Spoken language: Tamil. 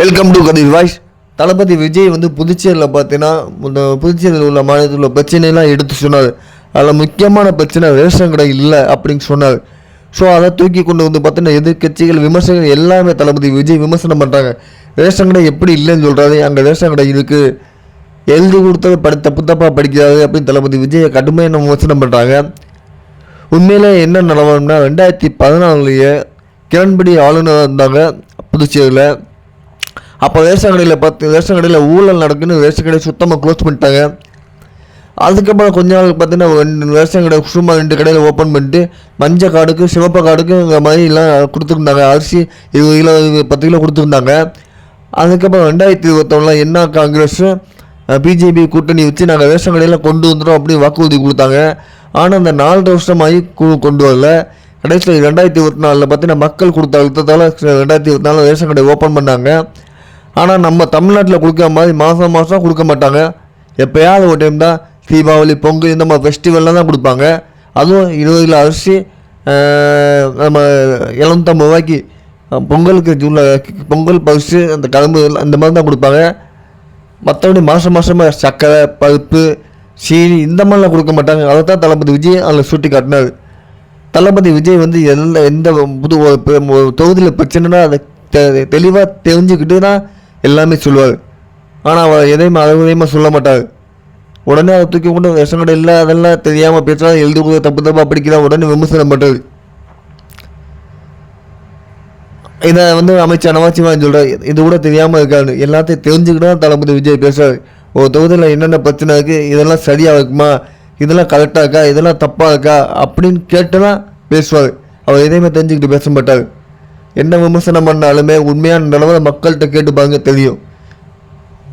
Welcome to Kathir voice. Thalapathy Vijay வந்து புதுச்சேரியில் பார்த்தீங்கன்னா புதுச்சேரியில் உள்ள மாநிலத்தில் உள்ள பிரச்சனையெல்லாம் எடுத்து சொன்னார். அதில் முக்கியமான பிரச்சனை ரேஷன் கடை இல்லை அப்படின்னு சொன்னார். ஸோ அதை தூக்கி கொண்டு வந்து பார்த்தீங்கன்னா எதிர்கட்சிகள் விமர்சகர்கள் எல்லாமே தளபதி விஜய் விமர்சனம் பண்ணுறாங்க. ரேஷன் கடை எப்படி இல்லைன்னு சொல்கிறாரு, அங்கே ரேஷன் கடை இருக்குது, எழுதி கொடுத்தது தப்பாக படிக்கிறாரு அப்படின்னு தளபதி விஜயை கடுமையான விமர்சனம் பண்ணுறாங்க. உண்மையிலே என்ன நிலவரம்னா 2014 கிரண்பேடி ஆளுநராக இருந்தாங்க புதுச்சேரியில். அப்போ ரேஷன் கடையில் ஊழல் நடக்குன்னு ரேஷன் கடையை சுத்தமாக க்ளோஸ் பண்ணிட்டாங்க. அதுக்கப்புறம் கொஞ்ச நாள் பார்த்தீங்கன்னா ரேஷன் கடை சும்மா 2 கடையில் ஓப்பன் பண்ணிட்டு மஞ்சள் கார்டுக்கு சிவப்பு கார்டுக்கு இந்த மாதிரிலாம் கொடுத்துருந்தாங்க. அரிசி 20 கிலோ 10 கிலோ கொடுத்துருந்தாங்க. அதுக்கப்புறம் 2021 என்ன காங்கிரஸ் பிஜேபி கூட்டணி வச்சு நாங்கள் ரேஷன் கடையில் கொண்டு வந்துடும் அப்படின்னு வாக்குறுதி கொடுத்தாங்க. ஆனால் அந்த 4 வருஷமாகி கொண்டு வரல. கடைசியில் 2024 பார்த்தீங்கன்னா மக்கள் கொடுத்த அழுத்தத்தால் 2024 ரேஷன் கடை ஓப்பன் பண்ணாங்க. ஆனால் நம்ம தமிழ்நாட்டில் கொடுக்குற மாதிரி மாதம் கொடுக்க மாட்டாங்க. எப்போயாவது ஒரு டைம் தான் தீபாவளி பொங்கல் இந்த மாதிரி ஃபெஸ்டிவல்லாம் தான் கொடுப்பாங்க. அதுவும் 20 கிலோ அரிசி நம்ம 750 ரூபாய்க்கு பொங்கலுக்கு பொங்கல் பரிசு அந்த கரும்பு அந்த மாதிரி தான் கொடுப்பாங்க. மற்றபடி மாதமாக சர்க்கரை பருப்பு சீனி இந்த மாதிரிலாம் கொடுக்க மாட்டாங்க. அதை தான் தளபதி விஜய் அதில் சுட்டி காட்டினார். தளபதி விஜய் வந்து எந்த புது தொகுதியில் பிரச்சனைனா அதை தெளிவாக தெரிஞ்சுக்கிட்டு தான் எல்லாமே சொல்லுவார். ஆனால் அவர் எதையும் அளவுதையுமா சொல்ல மாட்டார். உடனே அதை தூக்கி கொண்டு ரேஷன் கடை இல்லை அதெல்லாம் தெரியாமல் பேசுகிறா, எழுதி கூட தப்பாக படிக்கலாம், உடனே விமர்சனம் பண்ணுறது. இதை வந்து அமைச்சர் நமச்சிவாயன் சொல்கிறார், இது கூட தெரியாமல் இருக்காரு, எல்லாத்தையும் தெரிஞ்சுக்கிட்டு தான் தளபதி விஜய் பேசுவார். ஒரு தொகுதியில் என்னென்ன பிரச்சனை இருக்குது, இதெல்லாம் சரியாக இருக்குமா, இதெல்லாம் கரெக்டாக இருக்கா, இதெல்லாம் தப்பாக இருக்கா அப்படின்னு கேட்டு தான் பேசுவார். அவர் எதையுமே தெரிஞ்சுக்கிட்டு பேச மாட்டார். என்ன விமர்சனம் பண்ணாலுமே உண்மையான நிலவரம் மக்கள்கிட்ட கேட்டு பாருங்க தெரியும்.